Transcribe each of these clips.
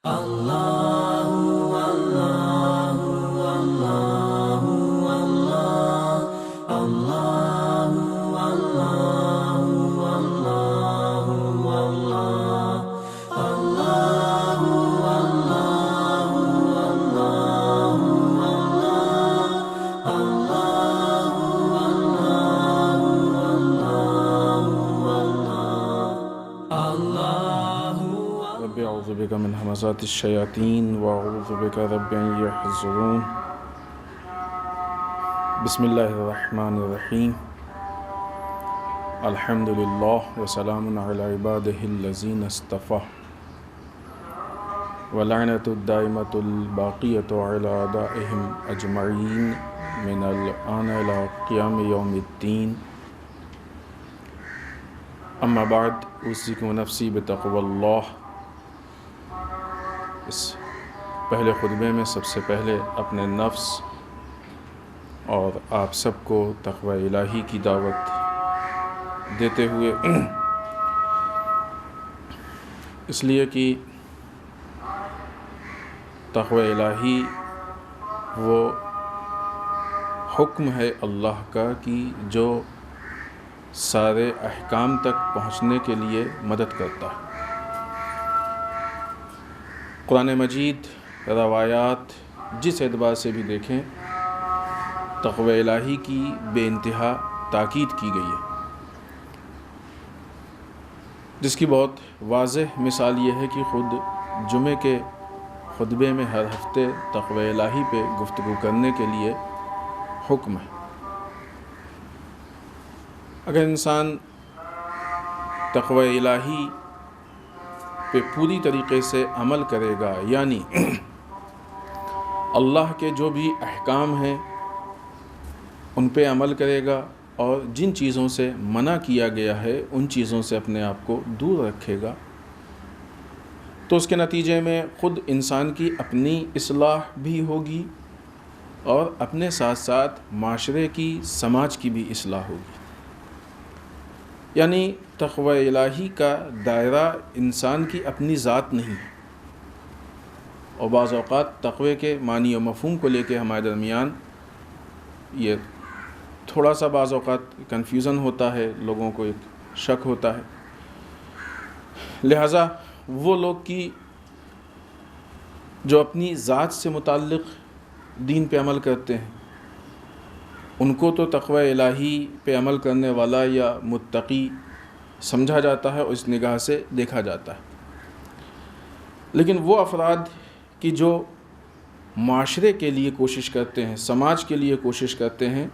رب اعوذ بک من همزات الشیاطین واعوذ بک رب ان یحضرون بسم اللہ الرحمن الرحیم الحمد للہ وسلام علی عبادہ الذین اصطفى ولعنۃ الدائمۃ الباقیۃ علی اعدائہم اجمعین من الآن الی قیام یوم الدین اما بعد اوصیکم ونفسی بتقوی اللہ۔ اس پہلے خطبے میں سب سے پہلے اپنے نفس اور آپ سب کو تقوی الہی کی دعوت دیتے ہوئے اس لیے کہ تقوی الہی وہ حکم ہے اللہ کا کہ جو سارے احکام تک پہنچنے کے لیے مدد کرتا ہے۔ قرآن مجید، روایات جس اعتبار سے بھی دیکھیں، تقوی الہی کی بے انتہا تاکید کی گئی ہے، جس کی بہت واضح مثال یہ ہے کہ خود جمعے کے خطبے میں ہر ہفتے تقوی الہی پہ گفتگو کرنے کے لیے حکم ہے۔ اگر انسان تقوی الہی پہ پوری طریقے سے عمل کرے گا، یعنی اللہ کے جو بھی احکام ہیں ان پہ عمل کرے گا اور جن چیزوں سے منع کیا گیا ہے ان چیزوں سے اپنے آپ کو دور رکھے گا، تو اس کے نتیجے میں خود انسان کی اپنی اصلاح بھی ہوگی اور اپنے ساتھ ساتھ معاشرے کی، سماج کی بھی اصلاح ہوگی۔ یعنی تقوی الہی کا دائرہ انسان کی اپنی ذات نہیں ہے، اور بعض اوقات تقوی کے معنی و مفہوم کو لے کے ہمارے درمیان یہ تھوڑا سا بعض اوقات کنفیوژن ہوتا ہے، لوگوں کو ایک شک ہوتا ہے۔ لہٰذا وہ لوگ کی جو اپنی ذات سے متعلق دین پہ عمل کرتے ہیں، ان کو تو تقوی الہی پہ عمل کرنے والا یا متقی سمجھا جاتا ہے اور اس نگاہ سے دیکھا جاتا ہے، لیکن وہ افراد کی جو معاشرے کے لیے کوشش کرتے ہیں، سماج کے لیے کوشش کرتے ہیں،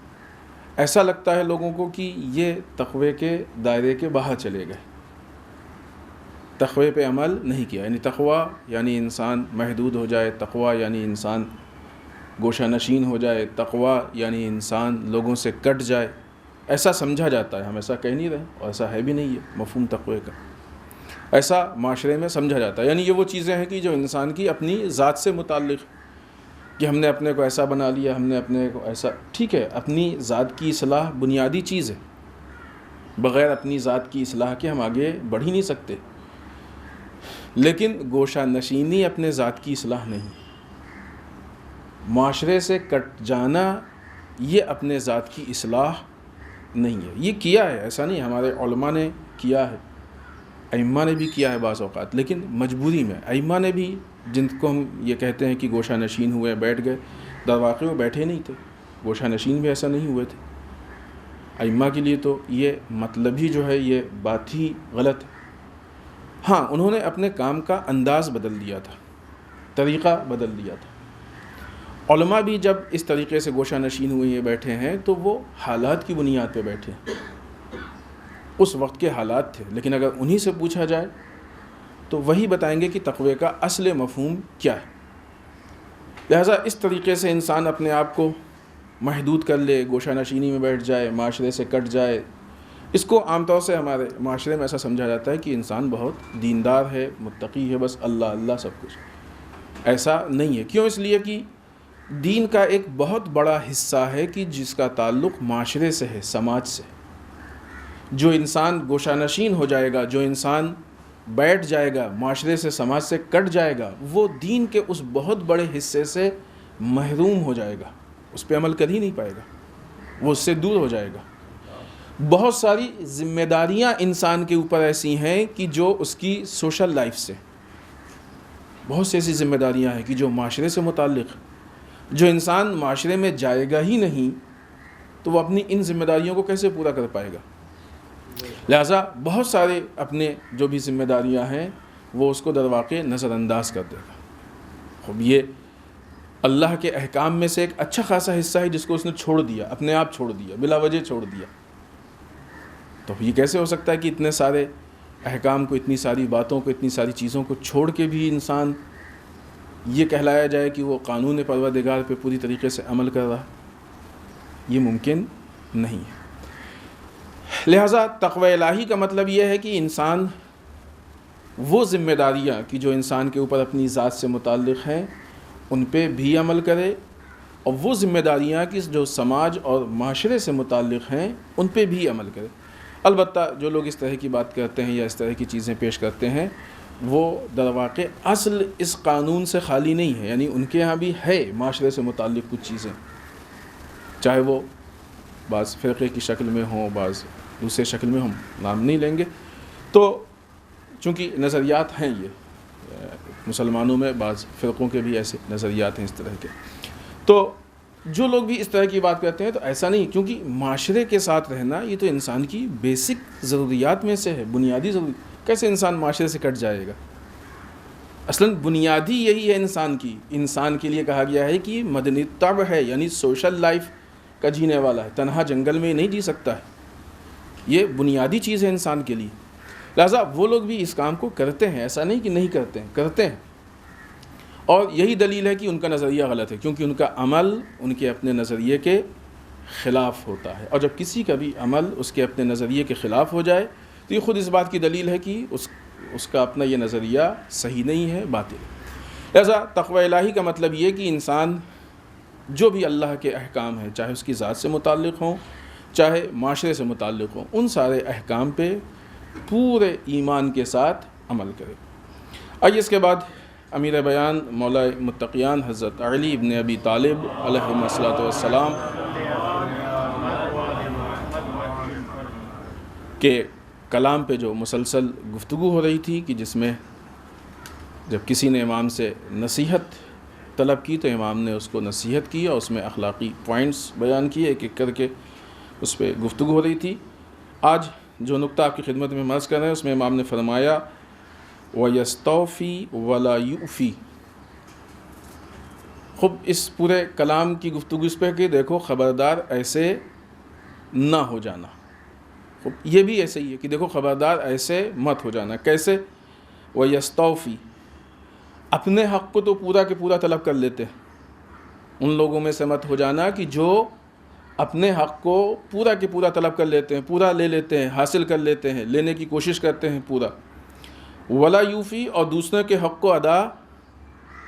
ایسا لگتا ہے لوگوں کو کہ یہ تقوی کے دائرے کے باہر چلے گئے، تقوی پہ عمل نہیں کیا۔ یعنی تقوی یعنی انسان محدود ہو جائے، تقوی یعنی انسان گوشہ نشین ہو جائے، تقوی یعنی انسان لوگوں سے کٹ جائے، ایسا سمجھا جاتا ہے۔ ہم ایسا کہہ نہیں رہے اور ایسا ہے بھی نہیں ہے مفہوم تقوی کا، ایسا معاشرے میں سمجھا جاتا ہے۔ یعنی یہ وہ چیزیں ہیں کہ جو انسان کی اپنی ذات سے متعلق، کہ ہم نے اپنے کو ایسا بنا لیا، ہم نے اپنے کو ایسا، ٹھیک ہے، اپنی ذات کی اصلاح بنیادی چیز ہے، بغیر اپنی ذات کی اصلاح کے ہم آگے بڑھ ہی نہیں سکتے، لیکن گوشہ نشینی اپنے ذات کی اصلاح نہیں، معاشرے سے کٹ جانا یہ اپنے ذات کی اصلاح نہیں ہے۔ یہ کیا ہے، ایسا نہیں، ہمارے علماء نے کیا ہے، ائمہ نے بھی کیا ہے بعض اوقات، لیکن مجبوری میں۔ ائمہ نے بھی، جن کو ہم یہ کہتے ہیں کہ گوشہ نشین ہوئے، بیٹھ گئے، در واقع وہ بیٹھے نہیں تھے، گوشہ نشین بھی ایسا نہیں ہوئے تھے۔ ائمہ کے لیے تو یہ مطلب ہی جو ہے یہ بات ہی غلط ہے۔ ہاں، انہوں نے اپنے کام کا انداز بدل دیا تھا، طریقہ بدل دیا تھا۔ علماء بھی جب اس طریقے سے گوشہ نشین ہوئے یہ بیٹھے ہیں تو وہ حالات کی بنیاد پہ بیٹھے ہیں، اس وقت کے حالات تھے، لیکن اگر انہی سے پوچھا جائے تو وہی بتائیں گے کہ تقوی کا اصل مفہوم کیا ہے۔ لہٰذا اس طریقے سے انسان اپنے آپ کو محدود کر لے، گوشہ نشینی میں بیٹھ جائے، معاشرے سے کٹ جائے، اس کو عام طور سے ہمارے معاشرے میں ایسا سمجھا جاتا ہے کہ انسان بہت دیندار ہے، متقی ہے، بس اللہ اللہ سب کچھ۔ ایسا نہیں ہے۔ کیوں؟ اس لیے کہ دین کا ایک بہت بڑا حصہ ہے کہ جس کا تعلق معاشرے سے ہے، سماج سے۔ جو انسان گوشہ نشین ہو جائے گا، جو انسان بیٹھ جائے گا، معاشرے سے، سماج سے کٹ جائے گا، وہ دین کے اس بہت بڑے حصے سے محروم ہو جائے گا، اس پہ عمل کر ہی نہیں پائے گا، وہ اس سے دور ہو جائے گا۔ بہت ساری ذمہ داریاں انسان کے اوپر ایسی ہیں کہ جو اس کی سوشل لائف سے، بہت سی ایسی ذمہ داریاں ہیں کہ جو معاشرے سے متعلق، جو انسان معاشرے میں جائے گا ہی نہیں تو وہ اپنی ان ذمہ داریوں کو کیسے پورا کر پائے گا؟ لہٰذا بہت سارے اپنے جو بھی ذمہ داریاں ہیں وہ اس کو در واقع نظر انداز کر دے گا۔ خب یہ اللہ کے احکام میں سے ایک اچھا خاصا حصہ ہے جس کو اس نے چھوڑ دیا، اپنے آپ چھوڑ دیا، بلا وجہ چھوڑ دیا۔ تو یہ کیسے ہو سکتا ہے کہ اتنے سارے احکام کو، اتنی ساری باتوں کو، اتنی ساری چیزوں کو چھوڑ کے بھی انسان یہ کہلایا جائے کہ وہ قانون پروردگار پہ پوری طریقے سے عمل کر رہا؟ یہ ممکن نہیں ہے۔ لہٰذا تقوی الہی کا مطلب یہ ہے کہ انسان وہ ذمہ داریاں کہ جو انسان کے اوپر اپنی ذات سے متعلق ہیں ان پہ بھی عمل کرے، اور وہ ذمہ داریاں کہ جو سماج اور معاشرے سے متعلق ہیں ان پہ بھی عمل کرے۔ البتہ جو لوگ اس طرح کی بات کرتے ہیں یا اس طرح کی چیزیں پیش کرتے ہیں وہ در واقع اصل اس قانون سے خالی نہیں ہے، یعنی ان کے ہاں بھی ہے معاشرے سے متعلق کچھ چیزیں، چاہے وہ بعض فرقے کی شکل میں ہوں، بعض دوسرے شکل میں ہم نام نہیں لیں گے۔ تو چونکہ نظریات ہیں، یہ مسلمانوں میں بعض فرقوں کے بھی ایسے نظریات ہیں اس طرح کے، تو جو لوگ بھی اس طرح کی بات کرتے ہیں تو ایسا نہیں، کیونکہ معاشرے کے ساتھ رہنا یہ تو انسان کی بیسک ضروریات میں سے ہے، بنیادی ضروری۔ کیسے انسان معاشرے سے کٹ جائے گا؟ اصلاً بنیادی یہی ہے انسان کی، انسان کے لیے کہا گیا ہے کہ مدنی طبع ہے، یعنی سوشل لائف کا جینے والا ہے، تنہا جنگل میں نہیں جی سکتا ہے، یہ بنیادی چیز ہے انسان کے لیے۔ لہٰذا وہ لوگ بھی اس کام کو کرتے ہیں، ایسا نہیں کہ نہیں کرتے ہیں، کرتے ہیں، اور یہی دلیل ہے کہ ان کا نظریہ غلط ہے، کیونکہ ان کا عمل ان کے اپنے نظریے کے خلاف ہوتا ہے، اور جب کسی کا بھی عمل اس کے اپنے نظریے کے خلاف ہو جائے تو یہ خود اس بات کی دلیل ہے کہ اس کا اپنا یہ نظریہ صحیح نہیں ہے، باطل ہے۔ لہٰذا تقوی الہی کا مطلب یہ کہ انسان جو بھی اللہ کے احکام ہیں، چاہے اس کی ذات سے متعلق ہوں، چاہے معاشرے سے متعلق ہوں، ان سارے احکام پہ پورے ایمان کے ساتھ عمل کرے۔ آئیے اس کے بعد امیر بیان مولا متقیان حضرت علی ابن ابی طالب علیہ الصلوۃ والسلام کے کلام پہ جو مسلسل گفتگو ہو رہی تھی، کہ جس میں جب کسی نے امام سے نصیحت طلب کی تو امام نے اس کو نصیحت کی اور اس میں اخلاقی پوائنٹس بیان کیے، ایک ایک کر کے اس پہ گفتگو ہو رہی تھی۔ آج جو نقطہ آپ کی خدمت میں عرض کر رہے ہیں اس میں امام نے فرمایا وَيَسْتَوْفِي وَلَا يُؤْفِي۔ خب اس پورے کلام کی گفتگو اس پہ کہ دیکھو خبردار ایسے نہ ہو جانا، خب یہ بھی ایسے ہی ہے کہ دیکھو خبردار ایسے مت ہو جانا۔ کیسے؟ وَيَسْتَوْفِي، اپنے حق کو تو پورا کے پورا طلب کر لیتے ہیں، ان لوگوں میں سے مت ہو جانا کہ جو اپنے حق کو پورا کے پورا طلب کر لیتے ہیں، پورا لے لیتے ہیں، حاصل کر لیتے ہیں، لینے کی کوشش کرتے ہیں پورا۔ ولا یوفی، اور دوسروں کے حق کو ادا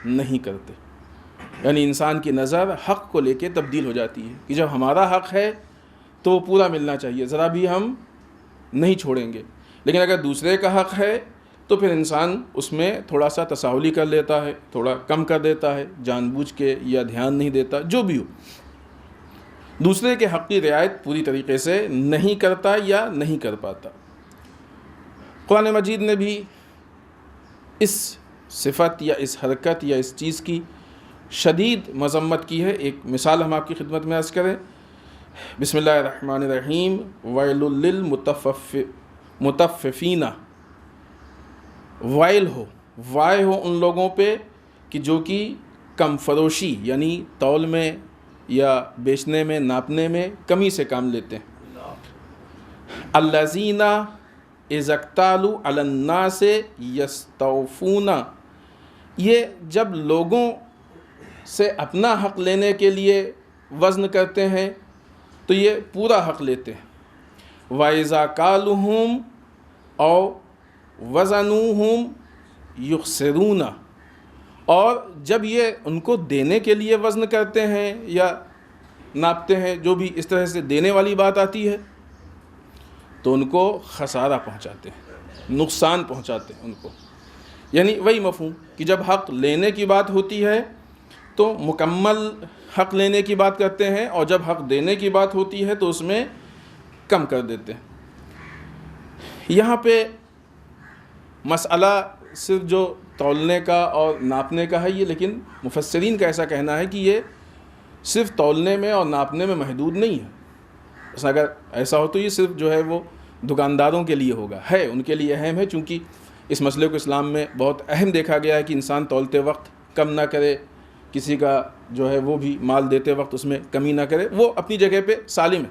نہیں کرتے، یعنی انسان کی نظر حق کو لے کے تبدیل ہو جاتی ہے کہ جب ہمارا حق ہے تو وہ پورا ملنا چاہیے، ذرا بھی ہم نہیں چھوڑیں گے، لیکن اگر دوسرے کا حق ہے تو پھر انسان اس میں تھوڑا سا تساہلی کر لیتا ہے، تھوڑا کم کر دیتا ہے، جان بوجھ کے یا دھیان نہیں دیتا، جو بھی ہو، دوسرے کے حق کی رعایت پوری طریقے سے نہیں کرتا یا نہیں کر پاتا۔ قرآن مجید نے بھی اس صفت یا اس حرکت یا اس چیز کی شدید مذمت کی ہے۔ ایک مثال ہم آپ کی خدمت میں عرض کریں۔ بسم اللہ الرحمن الرحیم۔ ویل للمطففین، وائل ہو، وائے ہو ان لوگوں پہ کہ جو کہ کم فروشی یعنی تول میں یا بیچنے میں، ناپنے میں کمی سے کام لیتے ہیں۔ الذین اذا اکتالوا علی الناس یستوفون، یہ جب لوگوں سے اپنا حق لینے کے لیے وزن کرتے ہیں تو یہ پورا حق لیتے ہیں۔ وَإِذَا كَالُوهُمْ أَوْ وَزَنُوهُمْ يُخْسِرُونَ، اور جب یہ ان کو دینے کے لیے وزن کرتے ہیں یا ناپتے ہیں، جو بھی اس طرح سے دینے والی بات آتی ہے تو ان کو خسارہ پہنچاتے ہیں، نقصان پہنچاتے ہیں ان کو. یعنی وہی مفہوم کہ جب حق لینے کی بات ہوتی ہے تو مکمل حق لینے کی بات کرتے ہیں، اور جب حق دینے کی بات ہوتی ہے تو اس میں کم کر دیتے ہیں. یہاں پہ مسئلہ صرف جو تولنے کا اور ناپنے کا ہے یہ، لیکن مفسرین کا ایسا کہنا ہے کہ یہ صرف تولنے میں اور ناپنے میں محدود نہیں ہے. بس اگر ایسا ہو تو یہ صرف جو ہے وہ دکانداروں کے لیے ہوگا، ہے ان کے لیے اہم ہے، چونکہ اس مسئلے کو اسلام میں بہت اہم دیکھا گیا ہے کہ انسان تولتے وقت کم نہ کرے، کسی کا جو ہے وہ بھی مال دیتے وقت اس میں کمی نہ کرے، وہ اپنی جگہ پہ سالم ہے.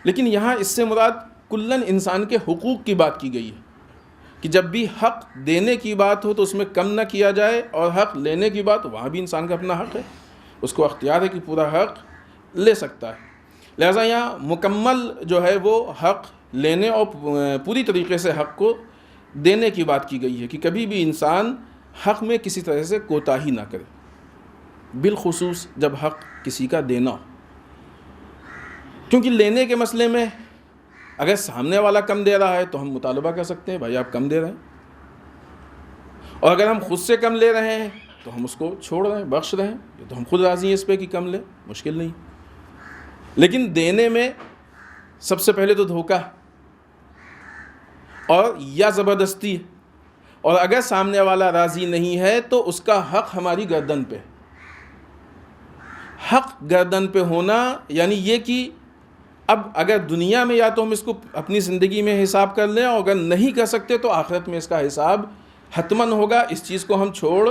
لیکن یہاں اس سے مراد کلاً انسان کے حقوق کی بات کی گئی ہے کہ جب بھی حق دینے کی بات ہو تو اس میں کم نہ کیا جائے، اور حق لینے کی بات وہاں بھی انسان کا اپنا حق ہے، اس کو اختیار ہے کہ پورا حق لے سکتا ہے. لہٰذا یہاں مکمل جو ہے وہ حق لینے اور پوری طریقے سے حق کو دینے کی بات کی گئی ہے کہ کبھی بھی انسان حق میں کسی طرح سے کوتاہی نہ کرے، بالخصوص جب حق کسی کا دینا ہو. کیونکہ لینے کے مسئلے میں اگر سامنے والا کم دے رہا ہے تو ہم مطالبہ کر سکتے ہیں بھائی آپ کم دے رہے ہیں، اور اگر ہم خود سے کم لے رہے ہیں تو ہم اس کو چھوڑ رہے ہیں، بخش رہے ہیں، یہ تو ہم خود راضی ہیں اس پہ کہ کم لیں، مشکل نہیں. لیکن دینے میں سب سے پہلے تو دھوکہ اور یا زبردستی، اور اگر سامنے والا راضی نہیں ہے تو اس کا حق ہماری گردن پہ. حق گردن پہ ہونا یعنی یہ کہ اب اگر دنیا میں یا تو ہم اس کو اپنی زندگی میں حساب کر لیں، اور اگر نہیں کر سکتے تو آخرت میں اس کا حساب حتماً ہوگا. اس چیز کو ہم چھوڑ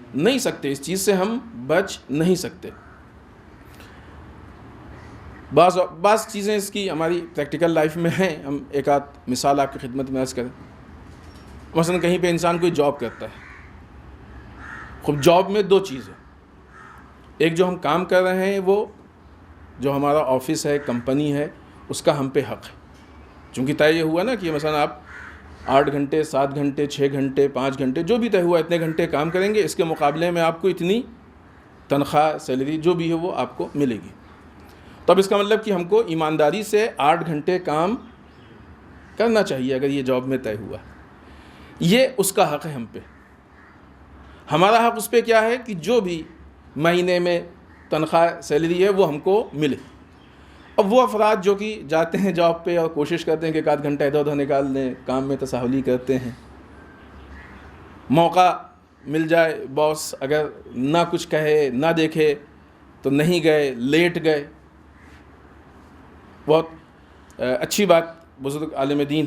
نہیں سکتے، اس چیز سے ہم بچ نہیں سکتے. بعض چیزیں اس کی ہماری پریکٹیکل لائف میں ہیں. ہم ایک آدھ مثال آپ کی خدمت میں عرض کریں. مثلا کہیں پہ انسان کوئی جاب کرتا ہے. خب جاب میں دو چیزیں، ایک جو ہم کام کر رہے ہیں وہ جو ہمارا آفس ہے، کمپنی ہے، اس کا ہم پہ حق ہے. چونکہ طے یہ ہوا نا کہ مثلا آپ 8 گھنٹے 7 گھنٹے 6 گھنٹے 5 گھنٹے جو بھی طے ہوا اتنے گھنٹے کام کریں گے، اس کے مقابلے میں آپ کو اتنی تنخواہ سیلری جو بھی ہے وہ آپ کو ملے گی. تو اب اس کا مطلب کہ ہم کو ایمانداری سے 8 گھنٹے کام کرنا چاہیے اگر یہ جاب میں طے ہوا. یہ اس کا حق ہے ہم پہ. ہمارا حق اس پہ کیا ہے کہ جو بھی مہینے میں تنخواہ سیلری ہے وہ ہم کو ملے. اب وہ افراد جو کہ جاتے ہیں جاب پہ اور کوشش کرتے ہیں کہ 1 گھنٹہ ادھر ادھر نکال دیں، کام میں تساہلی کرتے ہیں، موقع مل جائے باس اگر نہ کچھ کہے نہ دیکھے تو نہیں گئے، لیٹ گئے. بہت اچھی بات بزرگ عالم دین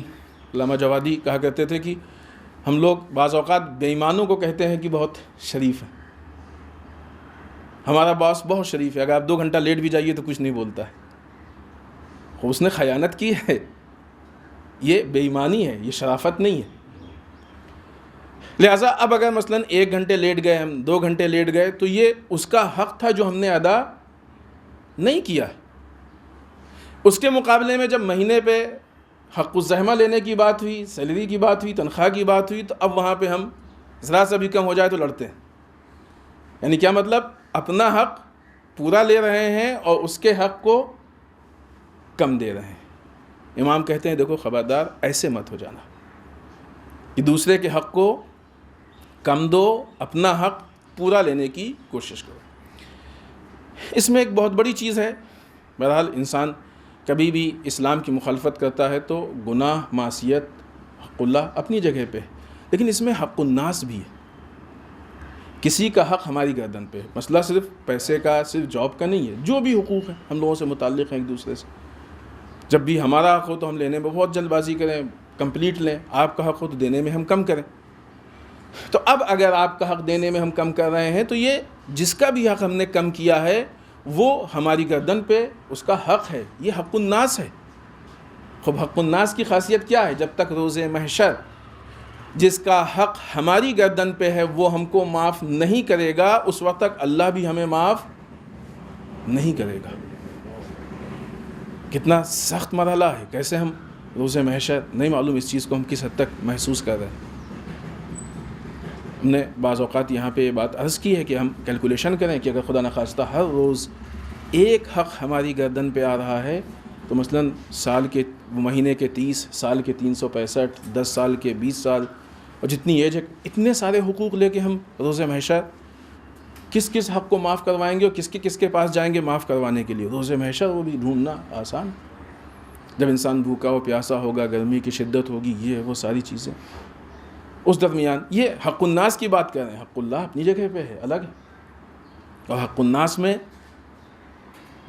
علامہ جوادی کہا کرتے تھے کہ ہم لوگ بعض اوقات بے ایمانوں کو کہتے ہیں کہ بہت شریف ہیں. ہمارا باس بہت شریف ہے، اگر آپ 2 گھنٹہ لیٹ بھی جائیے تو کچھ نہیں بولتا ہے. اس نے خیانت کی ہے، یہ بے ایمانی ہے، یہ شرافت نہیں ہے. لہٰذا اب اگر مثلا 1 گھنٹے لیٹ گئے، ہم 2 گھنٹے لیٹ گئے، تو یہ اس کا حق تھا جو ہم نے ادا نہیں کیا. اس کے مقابلے میں جب مہینے پہ حق الزحمہ لینے کی بات ہوئی، سیلری کی بات ہوئی، تنخواہ کی بات ہوئی، تو اب وہاں پہ ہم ذرا سا بھی کم ہو جائے تو لڑتے ہیں. یعنی کیا مطلب؟ اپنا حق پورا لے رہے ہیں اور اس کے حق کو کم دے رہے ہیں. امام کہتے ہیں دیکھو خبردار ایسے مت ہو جانا کہ دوسرے کے حق کو کم دو، اپنا حق پورا لینے کی کوشش کرو. اس میں ایک بہت بڑی چیز ہے. بہرحال انسان کبھی بھی اسلام کی مخالفت کرتا ہے تو گناہ، معصیت، حق اللہ اپنی جگہ پہ، لیکن اس میں حق الناس بھی ہے. کسی کا حق ہماری گردن پہ. مسئلہ صرف پیسے کا، صرف جاب کا نہیں ہے. جو بھی حقوق ہیں ہم لوگوں سے متعلق ہیں ایک دوسرے سے، جب بھی ہمارا حق ہو تو ہم لینے میں بہت جلد بازی کریں، کمپلیٹ لیں. آپ کا حق ہو تو دینے میں ہم کم کریں. تو اب اگر آپ کا حق دینے میں ہم کم کر رہے ہیں تو یہ جس کا بھی حق ہم نے کم کیا ہے وہ ہماری گردن پہ اس کا حق ہے. یہ حق الناس ہے. خب حق الناس کی خاصیت کیا ہے؟ جب تک روز محشر جس کا حق ہماری گردن پہ ہے وہ ہم کو معاف نہیں کرے گا، اس وقت تک اللہ بھی ہمیں معاف نہیں کرے گا. کتنا سخت مرحلہ ہے. کیسے ہم روز محشر نہیں معلوم اس چیز کو ہم کس حد تک محسوس کر رہے ہیں. ہم نے بعض اوقات یہاں پہ یہ بات عرض کی ہے کہ ہم کیلکولیشن کریں کہ اگر خدا نخواستہ ہر روز ایک حق ہماری گردن پہ آ رہا ہے تو مثلا سال کے مہینے کے 30، سال کے 365، 10 سال کے 20 سال، اور جتنی ایج ہے، اتنے سارے حقوق لے کے ہم روز محشر کس کس حق کو معاف کروائیں گے اور کس کے پاس جائیں گے معاف کروانے کے لیے؟ روز محشر وہ بھی ڈھونڈنا آسان، جب انسان بھوکا و پیاسا ہوگا، گرمی کی شدت ہوگی، یہ وہ ساری چیزیں۔ اس درمیان یہ حق الناس کی بات کر رہے ہیں، حق اللہ اپنی جگہ پہ ہے، الگ ہے، اور حق الناس میں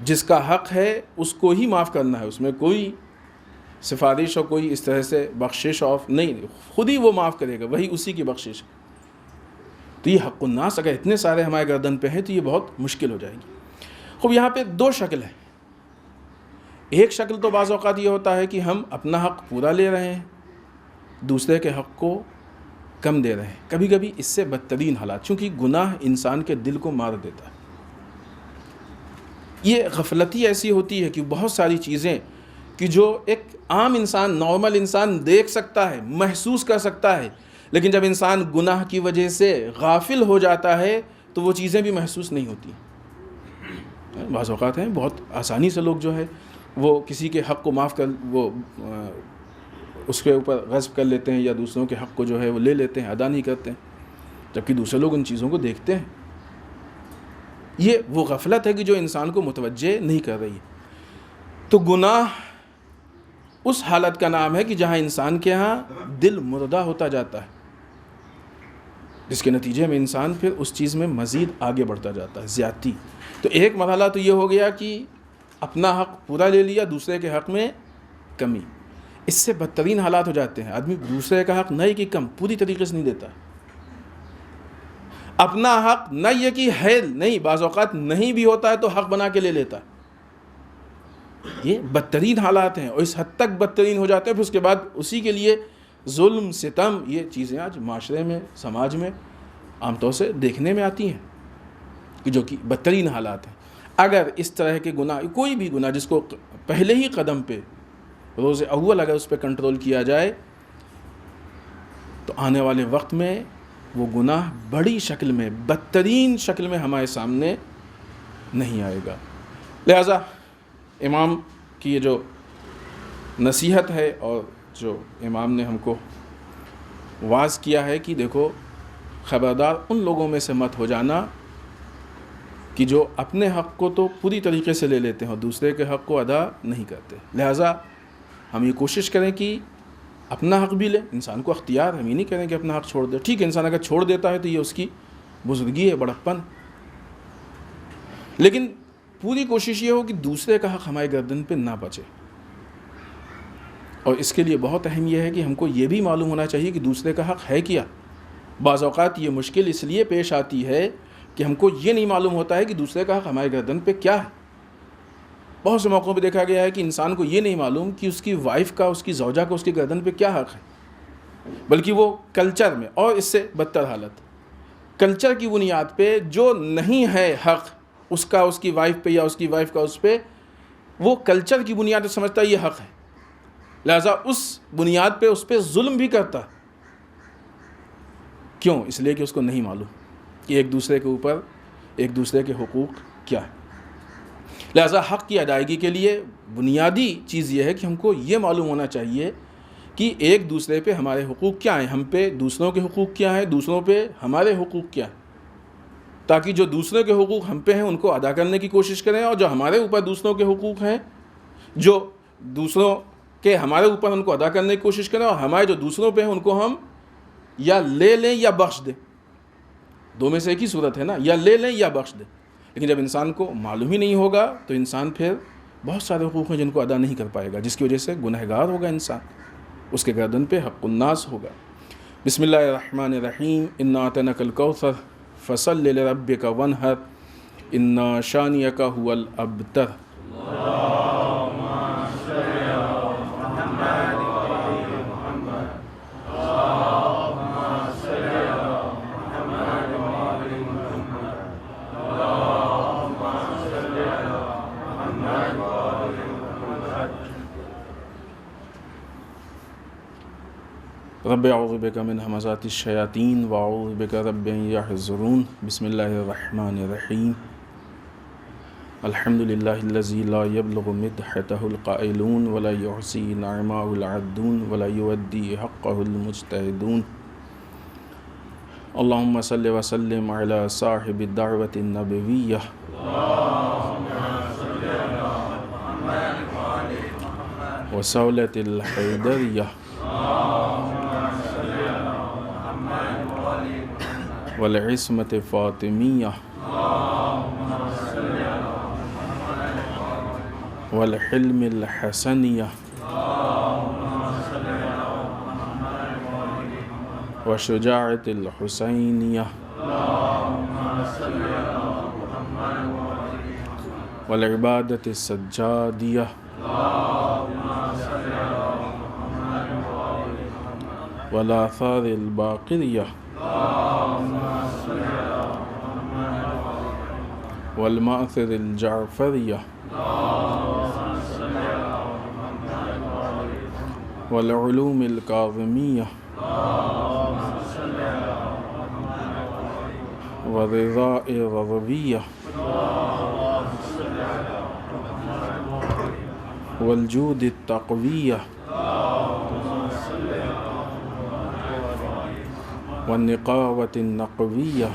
جس کا حق ہے اس کو ہی معاف کرنا ہے، اس میں کوئی سفارش اور کوئی اس طرح سے بخشش آف نہیں، خود ہی وہ معاف کرے گا، وہی اسی کی بخشش۔ تو یہ حق الناس اگر اتنے سارے ہمارے گردن پہ ہیں تو یہ بہت مشکل ہو جائے گی۔ خوب یہاں پہ دو شکل ہے۔ ایک شکل تو بعض اوقات یہ ہوتا ہے کہ ہم اپنا حق پورا لے رہے ہیں، دوسرے کے حق کو کم دے رہے ہیں۔ کبھی کبھی اس سے بدترین حالات، چونکہ گناہ انسان کے دل کو مار دیتا ہے، یہ غفلتی ایسی ہوتی ہے کہ بہت ساری چیزیں کہ جو ایک عام انسان، نارمل انسان دیکھ سکتا ہے، محسوس کر سکتا ہے، لیکن جب انسان گناہ کی وجہ سے غافل ہو جاتا ہے تو وہ چیزیں بھی محسوس نہیں ہوتی۔ بعض اوقات ہیں بہت آسانی سے لوگ جو ہے وہ کسی کے حق کو معاف کر، وہ اس کے اوپر غصب کر لیتے ہیں، یا دوسروں کے حق کو جو ہے وہ لے لیتے ہیں، ادا نہیں کرتے ہیں، جبکہ دوسرے لوگ ان چیزوں کو دیکھتے ہیں۔ یہ وہ غفلت ہے کہ جو انسان کو متوجہ نہیں کر رہی ہے۔ تو گناہ اس حالت کا نام ہے کہ جہاں انسان کے ہاں دل مردہ ہوتا جاتا ہے، جس کے نتیجے میں انسان پھر اس چیز میں مزید آگے بڑھتا جاتا ہے، زیادتی۔ تو ایک مرحلہ تو یہ ہو گیا کہ اپنا حق پورا لے لیا، دوسرے کے حق میں کمی۔ اس سے بدترین حالات ہو جاتے ہیں، آدمی دوسرے کا حق نہ کہ کم، پوری طریقے سے نہیں دیتا، اپنا حق نہ یہ کہ ہے نہیں، بعض اوقات نہیں بھی ہوتا ہے تو حق بنا کے لے لیتا ہے۔ یہ بدترین حالات ہیں، اور اس حد تک بدترین ہو جاتے ہیں، پھر اس کے بعد اسی کے لیے ظلم، ستم، یہ چیزیں آج معاشرے میں، سماج میں عام طور سے دیکھنے میں آتی ہیں، کہ جو کہ بدترین حالات ہیں۔ اگر اس طرح کے گناہ، کوئی بھی گناہ جس کو پہلے ہی قدم پہ روز اول اگر اس پہ کنٹرول کیا جائے تو آنے والے وقت میں وہ گناہ بڑی شکل میں، بدترین شکل میں ہمارے سامنے نہیں آئے گا۔ لہذا امام کی یہ جو نصیحت ہے، اور جو امام نے ہم کو واعظ کیا ہے کہ دیکھو، خبردار ان لوگوں میں سے مت ہو جانا کہ جو اپنے حق کو تو پوری طریقے سے لے لیتے ہیں اور دوسرے کے حق کو ادا نہیں کرتے۔ لہٰذا ہم یہ کوشش کریں کہ اپنا حق بھی لیں، انسان کو اختیار، ہم یہ نہیں کریں کہ اپنا حق چھوڑ دے۔ ٹھیک ہے، انسان اگر چھوڑ دیتا ہے تو یہ اس کی بزرگی ہے، بڑکپن، لیکن پوری کوشش یہ ہو کہ دوسرے کا حق ہمارے گردن پہ نہ بچے۔ اور اس کے لیے بہت اہم یہ ہے کہ ہم کو یہ بھی معلوم ہونا چاہیے کہ دوسرے کا حق ہے کیا۔ بعض اوقات یہ مشکل اس لیے پیش آتی ہے کہ ہم کو یہ نہیں معلوم ہوتا ہے کہ دوسرے کا حق ہمارے گردن پہ کیا ہے۔ بہت سے موقعوں پہ دیکھا گیا ہے کہ انسان کو یہ نہیں معلوم کہ اس کی وائف کا، اس کی زوجہ کا اس کے گردن پہ کیا حق ہے، بلکہ وہ کلچر میں، اور اس سے بدتر حالت، کلچر کی بنیاد پہ جو نہیں ہے حق اس کا اس کی وائف پہ، یا اس کی وائف کا اس پہ، وہ کلچر کی بنیاد پہ سمجھتا ہے یہ حق ہے، لہذا اس بنیاد پہ اس پہ ظلم بھی کرتا۔ کیوں؟ اس لیے کہ اس کو نہیں معلوم کہ ایک دوسرے کے اوپر ایک دوسرے کے حقوق کیا ہے۔ لہذا حق کی ادائیگی کے لیے بنیادی چیز یہ ہے کہ ہم کو یہ معلوم ہونا چاہیے کہ ایک دوسرے پہ ہمارے حقوق کیا ہیں، ہم پہ دوسروں کے حقوق کیا ہیں، دوسروں پہ ہمارے حقوق کیا ہیں، تاکہ جو دوسروں کے حقوق ہم پہ ہیں ان کو ادا کرنے کی کوشش کریں، اور جو ہمارے اوپر دوسروں کے حقوق ہیں، جو دوسروں کے ہمارے اوپر ان کو ادا کرنے کی کوشش کریں، اور ہمارے جو دوسروں پہ ہیں ان کو ہم یا لے لیں یا بخش دیں۔ دو میں سے ایک ہی صورت ہے نا، یا لے لیں یا بخش دیں۔ لیکن جب انسان کو معلوم ہی نہیں ہوگا تو انسان پھر بہت سارے حقوق ہیں جن کو ادا نہیں کر پائے گا، جس کی وجہ سے گنہگار ہوگا انسان، اس کے گردن پہ حق الناس ہوگا۔ بسم اللہ الرحمن الرحیم، انا اعطیناک الکوثر فصل لربک وانحر ان شانئک ھو الابتر۔ رب اعوذ بک من ہمزات الشیاطین واعوذ بک رب ان یحضرون۔ بسم اللہ الرحمن الرحیم۔ الحمد للہ الذی لا یبلغ مدحتہ القائلون ولا یحصی نعماء العدون ولا یودی حقہ المجتہدون اللہم صلی وسلم علی صاحب الدعوة النبویہ وصولة الحیدریہ والعصمة فاطمیہ والحلم الحسنیہ وشجاعة الحسینیہ والعبادة السجادیہ والآثار الباقریہ والمأثر الجعفریہ والعلوم الکاظمیہ والرضاء الرضویہ والجود التقویہ والنقاوة النقویہ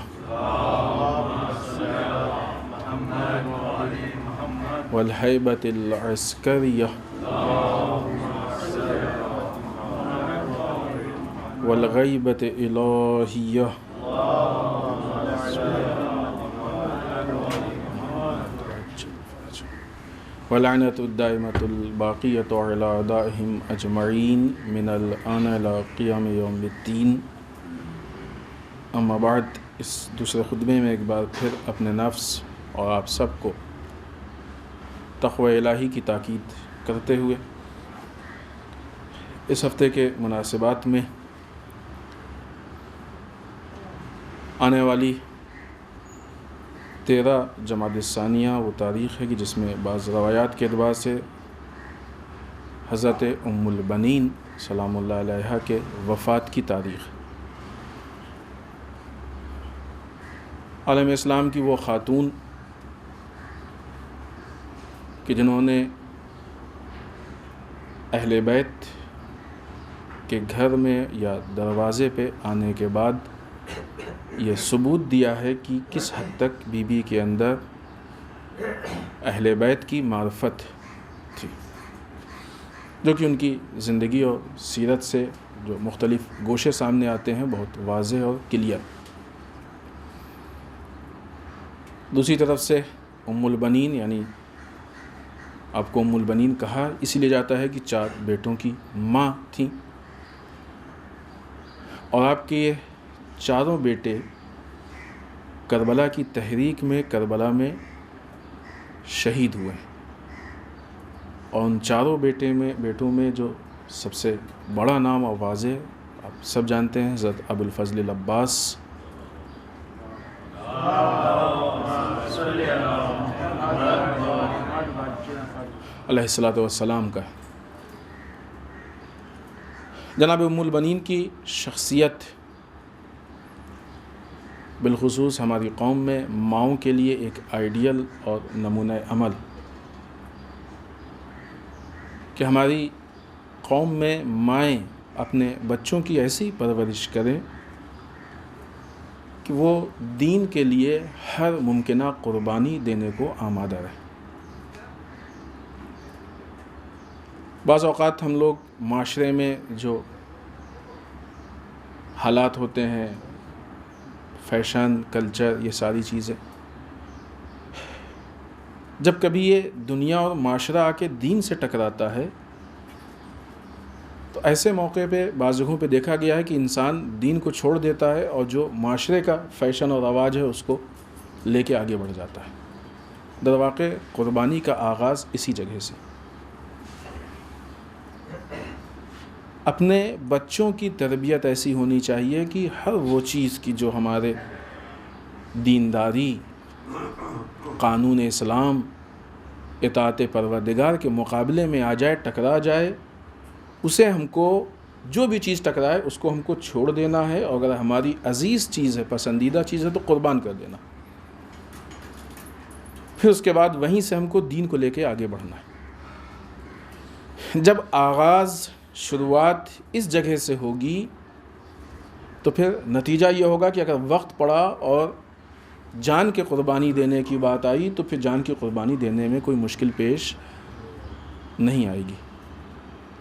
والہیبة العسکریہ والغیبة الہیہ واللعنة الدائمة الباقية على أعدائهم أجمعين من الآن إلى قيام يوم الدين اما بعد، اس دوسرے خطبے میں ایک بار پھر اپنے نفس اور آپ سب کو تقوی الہی کی تاکید کرتے ہوئے اس ہفتے کے مناسبات میں آنے والی 13 جمادی الثانیہ وہ تاریخ ہے کہ جس میں بعض روایات کے اعتبار سے حضرت ام البنین سلام اللہ علیہا کے وفات کی تاریخ ہے۔ عالم اسلام کی وہ خاتون کہ جنہوں نے اہل بیت کے گھر میں یا دروازے پہ آنے کے بعد یہ ثبوت دیا ہے کہ کس حد تک بی بی کے اندر اہل بیت کی معرفت تھی، جو کہ ان کی زندگی اور سیرت سے جو مختلف گوشے سامنے آتے ہیں بہت واضح اور کلیئر۔ دوسری طرف سے ام البنین، یعنی آپ کو ام البنین کہا اسی لیے جاتا ہے کہ 4 بیٹوں کی ماں تھیں، اور آپ کے یہ چاروں بیٹے کربلا کی تحریک میں کربلا میں شہید ہوئے ہیں، اور ان چاروں بیٹوں میں جو سب سے بڑا نام اور واضح آپ سب جانتے ہیں حضرت ابو الفضل العباس علیہ الصلوۃ والسلام کا ہے۔ جناب ام البنین کی شخصیت بالخصوص ہماری قوم میں ماؤں کے لیے ایک آئیڈیل اور نمونہ عمل کہ ہماری قوم میں مائیں اپنے بچوں کی ایسی پرورش کریں کہ وہ دین کے لیے ہر ممکنہ قربانی دینے کو آمادہ رہیں۔ بعض اوقات ہم لوگ معاشرے میں جو حالات ہوتے ہیں، فیشن، کلچر، یہ ساری چیزیں، جب کبھی یہ دنیا اور معاشرہ آ کے دین سے ٹکراتا ہے تو ایسے موقع پہ بعض جگہوں پہ دیکھا گیا ہے کہ انسان دین کو چھوڑ دیتا ہے اور جو معاشرے کا فیشن اور رواج ہے اس کو لے کے آگے بڑھ جاتا ہے۔ در واقع قربانی کا آغاز اسی جگہ سے۔ اپنے بچوں کی تربیت ایسی ہونی چاہیے کہ ہر وہ چیز کی جو ہمارے دینداری، قانون اسلام، اطاعت پروردگار کے مقابلے میں آ جائے، ٹکرا جائے، اسے ہم کو جو بھی چیز ٹکرائے اس کو ہم کو چھوڑ دینا ہے، اور اگر ہماری عزیز چیز ہے، پسندیدہ چیز ہے تو قربان کر دینا۔ پھر اس کے بعد وہیں سے ہم کو دین کو لے کے آگے بڑھنا ہے۔ جب آغاز شروعات اس جگہ سے ہوگی تو پھر نتیجہ یہ ہوگا کہ اگر وقت پڑا اور جان کے قربانی دینے کی بات آئی تو پھر جان کی قربانی دینے میں کوئی مشکل پیش نہیں آئے گی۔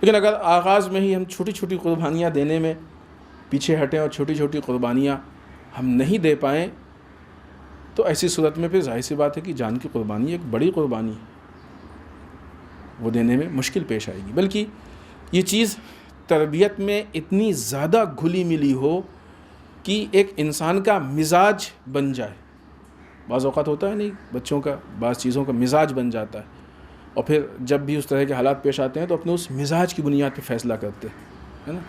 لیکن اگر آغاز میں ہی ہم چھوٹی چھوٹی قربانیاں دینے میں پیچھے ہٹیں اور چھوٹی چھوٹی قربانیاں ہم نہیں دے پائیں تو ایسی صورت میں پھر ظاہر سی بات ہے کہ جان کی قربانی ایک بڑی قربانی ہے، وہ دینے میں مشکل پیش آئے گی۔ بلکہ یہ چیز تربیت میں اتنی زیادہ گھلی ملی ہو کہ ایک انسان کا مزاج بن جائے۔ بعض اوقات ہوتا ہے نہیں، بچوں کا بعض چیزوں کا مزاج بن جاتا ہے، اور پھر جب بھی اس طرح کے حالات پیش آتے ہیں تو اپنے اس مزاج کی بنیاد پہ فیصلہ کرتے ہیں، ہے نا۔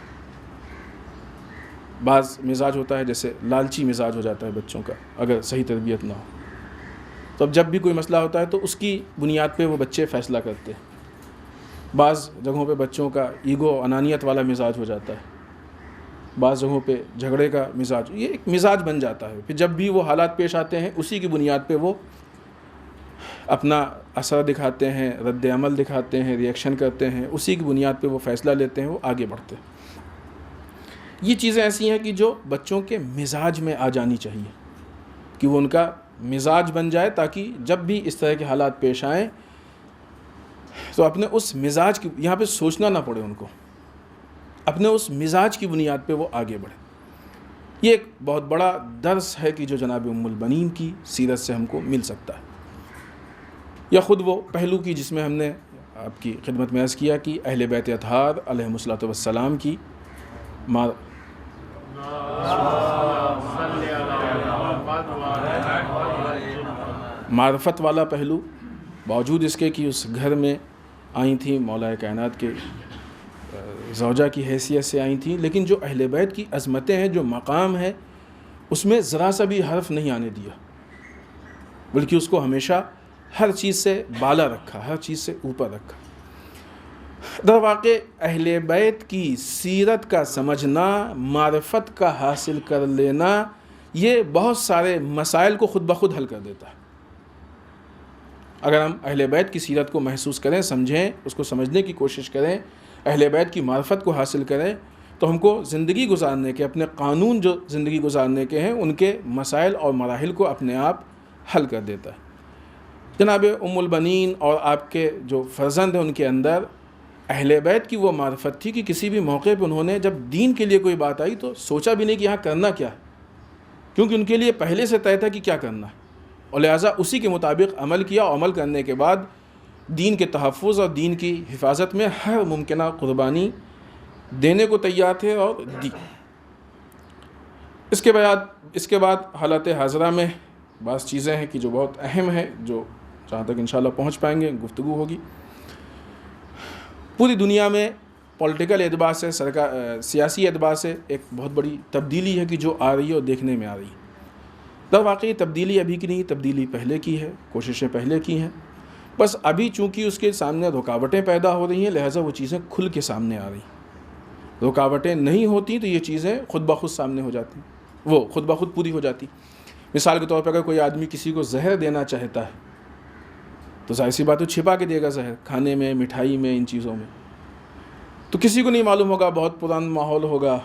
بعض مزاج ہوتا ہے جیسے لالچی مزاج ہو جاتا ہے بچوں کا اگر صحیح تربیت نہ ہو، تو اب جب بھی کوئی مسئلہ ہوتا ہے تو اس کی بنیاد پہ وہ بچے فیصلہ کرتے ہیں۔ بعض جگہوں پہ بچوں کا ایگو انانیت والا مزاج ہو جاتا ہے، بعض جگہوں پہ جھگڑے کا مزاج، یہ ایک مزاج بن جاتا ہے۔ پھر جب بھی وہ حالات پیش آتے ہیں اسی کی بنیاد پہ وہ اپنا اثر دکھاتے ہیں، رد عمل دکھاتے ہیں، ریئیکشن کرتے ہیں، اسی کی بنیاد پہ وہ فیصلہ لیتے ہیں، وہ آگے بڑھتے ہیں۔ یہ چیزیں ایسی ہیں کہ جو بچوں کے مزاج میں آ جانی چاہیے کہ وہ ان کا مزاج بن جائے، تاکہ جب بھی اس طرح کے حالات پیش آئیں تو اپنے اس مزاج کی، یہاں پہ سوچنا نہ پڑے ان کو، اپنے اس مزاج کی بنیاد پہ وہ آگے بڑھے۔ یہ ایک بہت بڑا درس ہے کہ جو جناب ام البنین کی سیرت سے ہم کو مل سکتا ہے، یا خود وہ پہلو کی جس میں ہم نے آپ کی خدمت میں عرض کیا کہ اہل بیت اطہار علیہم الصلوۃ والسلام کی معرفت والا پہلو، باوجود اس کے کہ اس گھر میں آئی تھیں، مولا کائنات کے زوجہ کی حیثیت سے آئی تھیں، لیکن جو اہل بیت کی عظمتیں ہیں، جو مقام ہے، اس میں ذرا سا بھی حرف نہیں آنے دیا، بلکہ اس کو ہمیشہ ہر چیز سے بالا رکھا، ہر چیز سے اوپر رکھا۔ در واقع اہل بیت کی سیرت کا سمجھنا، معرفت کا حاصل کر لینا، یہ بہت سارے مسائل کو خود بخود حل کر دیتا ہے۔ اگر ہم اہل بیت کی سیرت کو محسوس کریں، سمجھیں، اس کو سمجھنے کی کوشش کریں، اہل بیت کی معرفت کو حاصل کریں، تو ہم کو زندگی گزارنے کے، اپنے قانون جو زندگی گزارنے کے ہیں، ان کے مسائل اور مراحل کو اپنے آپ حل کر دیتا ہے۔ جناب ام البنین اور آپ کے جو فرزند ہیں ان کے اندر اہل بیت کی وہ معرفت تھی کہ کسی بھی موقع پہ انہوں نے جب دین کے لیے کوئی بات آئی تو سوچا بھی نہیں کہ یہاں کرنا کیا ہے، کیونکہ ان کے لیے پہلے سے طے تھا کہ کیا کرنا ہے، اور لہٰذا اسی کے مطابق عمل کیا، اور عمل کرنے کے بعد دین کے تحفظ اور دین کی حفاظت میں ہر ممکنہ قربانی دینے کو تیار تھے اور دی۔ اس کے بعد حالت حاضرہ میں بعض چیزیں ہیں کہ جو بہت اہم ہیں، جو جہاں تک انشاءاللہ پہنچ پائیں گے گفتگو ہوگی۔ پوری دنیا میں پولیٹیکل اعتبار سے، سیاسی اعتبار سے ایک بہت بڑی تبدیلی ہے کہ جو آ رہی ہے اور دیکھنے میں آ رہی ہے۔ در واقعی تبدیلی ابھی کی نہیں، تبدیلی پہلے کی ہے، کوششیں پہلے کی ہیں، بس ابھی چونکہ اس کے سامنے رکاوٹیں پیدا ہو رہی ہیں، لہٰذا وہ چیزیں کھل کے سامنے آ رہی ہیں۔ رکاوٹیں نہیں ہوتی تو یہ چیزیں خود بخود سامنے ہو جاتی، وہ خود بخود پوری ہو جاتی۔ مثال کے طور پر اگر کوئی آدمی کسی کو زہر دینا چاہتا ہے تو ظاہر سی بات ہے چھپا کے دے گا زہر، کھانے میں، مٹھائی میں، ان چیزوں میں، تو کسی کو نہیں معلوم ہوگا، بہت پرانا ماحول ہوگا،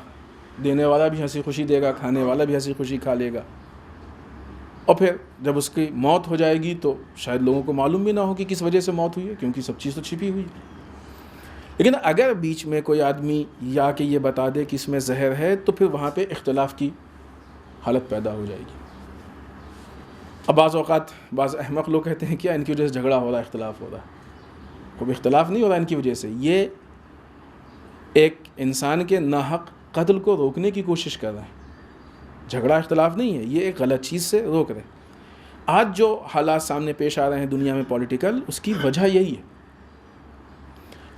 دینے والا بھی ہنسی خوشی دے گا، کھانے والا بھی ہنسی خوشی کھا لے گا، اور پھر جب اس کی موت ہو جائے گی تو شاید لوگوں کو معلوم بھی نہ ہو کہ کس وجہ سے موت ہوئی ہے، کیونکہ سب چیز تو چھپی ہوئی ہے۔ لیکن اگر بیچ میں کوئی آدمی یا کہ یہ بتا دے کہ اس میں زہر ہے تو پھر وہاں پہ اختلاف کی حالت پیدا ہو جائے گی۔ اب بعض اوقات بعض احمق لوگ کہتے ہیں کیا ان کی وجہ سے جھگڑا ہو رہا ہے، اختلاف ہو رہا ہے۔ کوئی اختلاف نہیں ہو رہا ان کی وجہ سے، یہ ایک انسان کے ناحق قتل کو روکنے کی کوشش کر رہے ہیں۔ جھگڑا اختلاف نہیں ہے، یہ ایک غلط چیز سے روک رہے ہیں۔ آج جو حالات سامنے پیش آ رہے ہیں دنیا میں پولیٹیکل، اس کی وجہ یہی ہے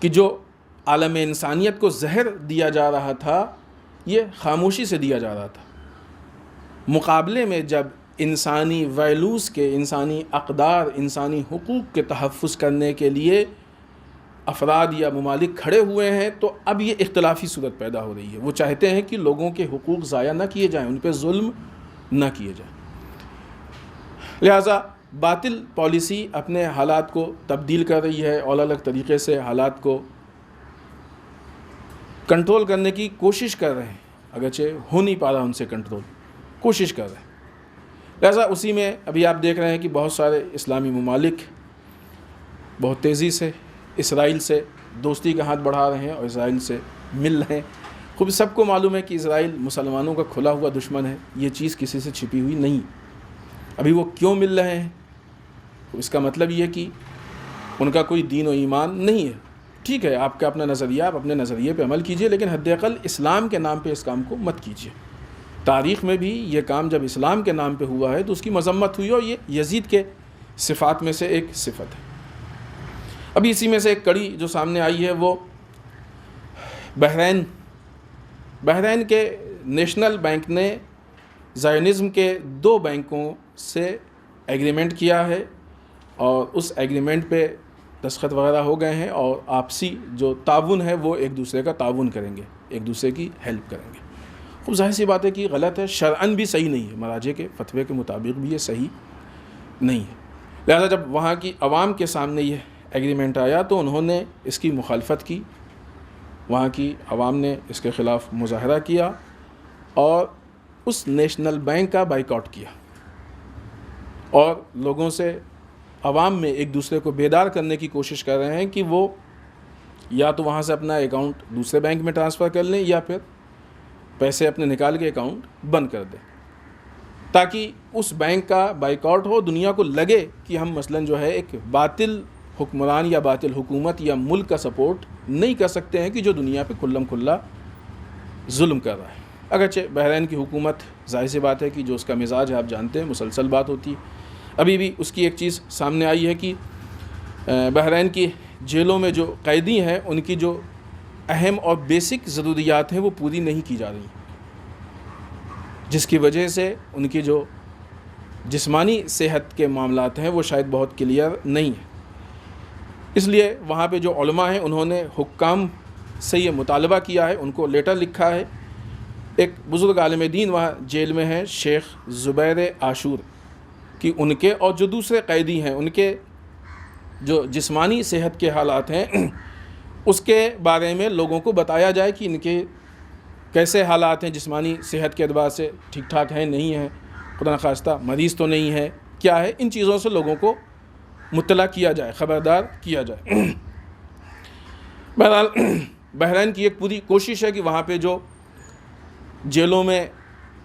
کہ جو عالم انسانیت کو زہر دیا جا رہا تھا، یہ خاموشی سے دیا جا رہا تھا، مقابلے میں جب انسانی ویلیوز کے، انسانی اقدار، انسانی حقوق کے تحفظ کرنے کے لیے افراد یا ممالک کھڑے ہوئے ہیں تو اب یہ اختلافی صورت پیدا ہو رہی ہے۔ وہ چاہتے ہیں کہ لوگوں کے حقوق ضائع نہ کیے جائیں، ان پہ ظلم نہ کیے جائیں، لہٰذا باطل پالیسی اپنے حالات کو تبدیل کر رہی ہے اور الگ الگ طریقے سے حالات کو کنٹرول کرنے کی کوشش کر رہے ہیں، اگرچہ ہو نہیں پا رہا ان سے کنٹرول، کوشش کر رہے ہیں۔ لہٰذا اسی میں ابھی آپ دیکھ رہے ہیں کہ بہت سارے اسلامی ممالک بہت تیزی سے اسرائیل سے دوستی کا ہاتھ بڑھا رہے ہیں اور اسرائیل سے مل رہے ہیں۔ خوب سب کو معلوم ہے کہ اسرائیل مسلمانوں کا کھلا ہوا دشمن ہے، یہ چیز کسی سے چھپی ہوئی نہیں۔ ابھی وہ کیوں مل رہے ہیں؟ اس کا مطلب یہ کہ ان کا کوئی دین و ایمان نہیں ہے۔ ٹھیک ہے، آپ کا اپنا نظریہ، آپ اپنے نظریے پہ عمل کیجئے، لیکن حد اقل اسلام کے نام پہ اس کام کو مت کیجئے۔ تاریخ میں بھی یہ کام جب اسلام کے نام پہ ہوا ہے تو اس کی مذمت ہوئی، اور یہ یزید کے صفات میں سے ایک صفت ہے۔ ابھی اسی میں سے ایک کڑی جو سامنے آئی ہے وہ بحرین کے نیشنل بینک نے زائونزم کے 2 بینکوں سے ایگریمنٹ کیا ہے، اور اس ایگریمنٹ پہ دستخط وغیرہ ہو گئے ہیں، اور آپسی جو تعاون ہے وہ ایک دوسرے کا تعاون کریں گے، ایک دوسرے کی ہیلپ کریں گے۔ خوب ظاہر سی بات ہے کہ غلط ہے، شرعاً بھی صحیح نہیں ہے، مراجع کے فتوے کے مطابق بھی یہ صحیح نہیں ہے۔ لہذا جب وہاں کی عوام کے سامنے یہ ایگریمنٹ آیا تو انہوں نے اس کی مخالفت کی، وہاں کی عوام نے اس کے خلاف مظاہرہ کیا اور اس نیشنل بینک کا بائیکاٹ کیا، اور لوگوں سے، عوام میں ایک دوسرے کو بیدار کرنے کی کوشش کر رہے ہیں کہ وہ یا تو وہاں سے اپنا اکاؤنٹ دوسرے بینک میں ٹرانسفر کر لیں، یا پھر پیسے اپنے نکال کے اکاؤنٹ بند کر دیں، تاکہ اس بینک کا بائیکاٹ ہو، دنیا کو لگے کہ ہم مثلاً جو ہے ایک باطل حکمران یا باطل حکومت یا ملک کا سپورٹ نہیں کر سکتے ہیں کہ جو دنیا پہ کھلم کھلا ظلم کر رہا ہے۔ اگرچہ بحرین کی حکومت، ظاہر سی بات ہے کہ جو اس کا مزاج ہے آپ جانتے ہیں، مسلسل بات ہوتی ہے۔ ابھی بھی اس کی ایک چیز سامنے آئی ہے کہ بحرین کی جیلوں میں جو قیدی ہیں ان کی جو اہم اور بیسک ضروریات ہیں وہ پوری نہیں کی جا رہی، جس کی وجہ سے ان کی جو جسمانی صحت کے معاملات ہیں وہ شاید بہت کلیئر نہیں ہیں۔ اس لیے وہاں پہ جو علماء ہیں انہوں نے حکام سے یہ مطالبہ کیا ہے، ان کو لیٹر لکھا ہے۔ ایک بزرگ عالم دین وہاں جیل میں ہیں، شیخ زبیر عاشور، کہ ان کے اور جو دوسرے قیدی ہیں ان کے جو جسمانی صحت کے حالات ہیں اس کے بارے میں لوگوں کو بتایا جائے کہ ان کے کیسے حالات ہیں، جسمانی صحت کے اعتبار سے ٹھیک ٹھاک ہیں نہیں ہیں، خدا نخواستہ مریض تو نہیں ہے، کیا ہے، ان چیزوں سے لوگوں کو مطلع کیا جائے، خبردار کیا جائے۔ بہرحال بحرین کی ایک پوری کوشش ہے کہ وہاں پہ جو جیلوں میں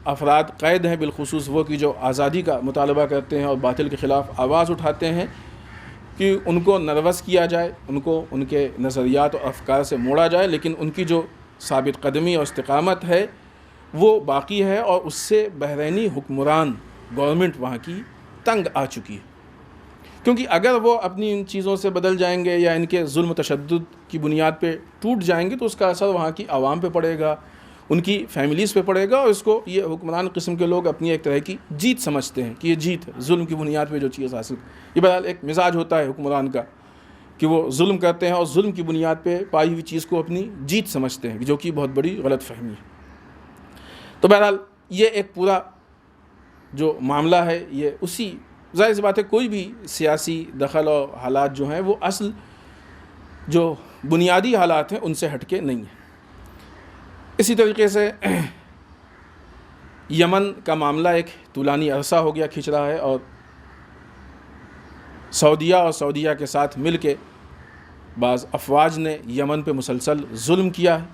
افراد قید ہیں، بالخصوص وہ کہ جو آزادی کا مطالبہ کرتے ہیں اور باطل کے خلاف آواز اٹھاتے ہیں، کہ ان کو نروس کیا جائے، ان کو ان کے نظریات اور افکار سے موڑا جائے، لیکن ان کی جو ثابت قدمی اور استقامت ہے وہ باقی ہے، اور اس سے بحرینی حکمران گورنمنٹ وہاں کی تنگ آ چکی ہے۔ کیونکہ اگر وہ اپنی ان چیزوں سے بدل جائیں گے یا ان کے ظلم و تشدد کی بنیاد پہ ٹوٹ جائیں گے تو اس کا اثر وہاں کی عوام پہ پڑے گا، ان کی فیملیز پہ پڑے گا، اور اس کو یہ حکمران قسم کے لوگ اپنی ایک طرح کی جیت سمجھتے ہیں کہ یہ جیت ہے، ظلم کی بنیاد پہ جو چیز حاصل، یہ بہرحال ایک مزاج ہوتا ہے حکمران کا کہ وہ ظلم کرتے ہیں اور ظلم کی بنیاد پہ پائی ہوئی چیز کو اپنی جیت سمجھتے ہیں، جو کہ بہت بڑی غلط فہمی ہے۔ تو بہرحال یہ ایک پورا جو معاملہ ہے یہ اسی، ظاہر سی بات ہے کوئی بھی سیاسی دخل اور حالات جو ہیں وہ اصل جو بنیادی حالات ہیں ان سے ہٹ کے نہیں ہیں۔ اسی طریقے سے یمن کا معاملہ ایک طولانی عرصہ ہو گیا کھنچ رہا ہے، اور سعودیہ کے ساتھ مل کے بعض افواج نے یمن پہ مسلسل ظلم کیا ہے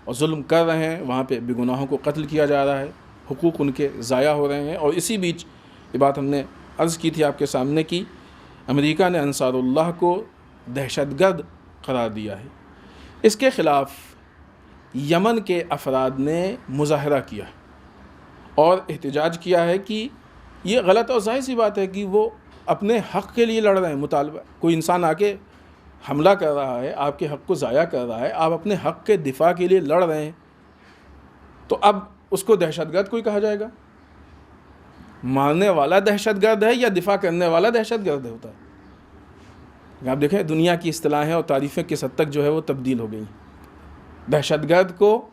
اور ظلم کر رہے ہیں، وہاں پہ بے گناہوں کو قتل کیا جا رہا ہے، حقوق ان کے ضائع ہو رہے ہیں۔ اور اسی بیچ یہ بات ہم نے عرض کی تھی آپ کے سامنے کہ امریکہ نے انصار اللہ کو دہشت گرد قرار دیا ہے۔ اس کے خلاف یمن کے افراد نے مظاہرہ کیا اور احتجاج کیا ہے کہ یہ غلط، اور ظاہر سی بات ہے کہ وہ اپنے حق کے لیے لڑ رہے ہیں۔ مطالبہ کوئی انسان آ کے حملہ کر رہا ہے، آپ کے حق کو ضائع کر رہا ہے، آپ اپنے حق کے دفاع کے لیے لڑ رہے ہیں، تو اب اس کو دہشت گرد کوئی کہا جائے گا؟ مارنے والا دہشت گرد ہے یا دفاع کرنے والا دہشت گرد ہوتا ہے؟ آپ دیکھیں دنیا کی اصطلاحیں اور تعریفیں کس حد تک جو ہے وہ تبدیل ہو گئی۔ دہشت گرد کو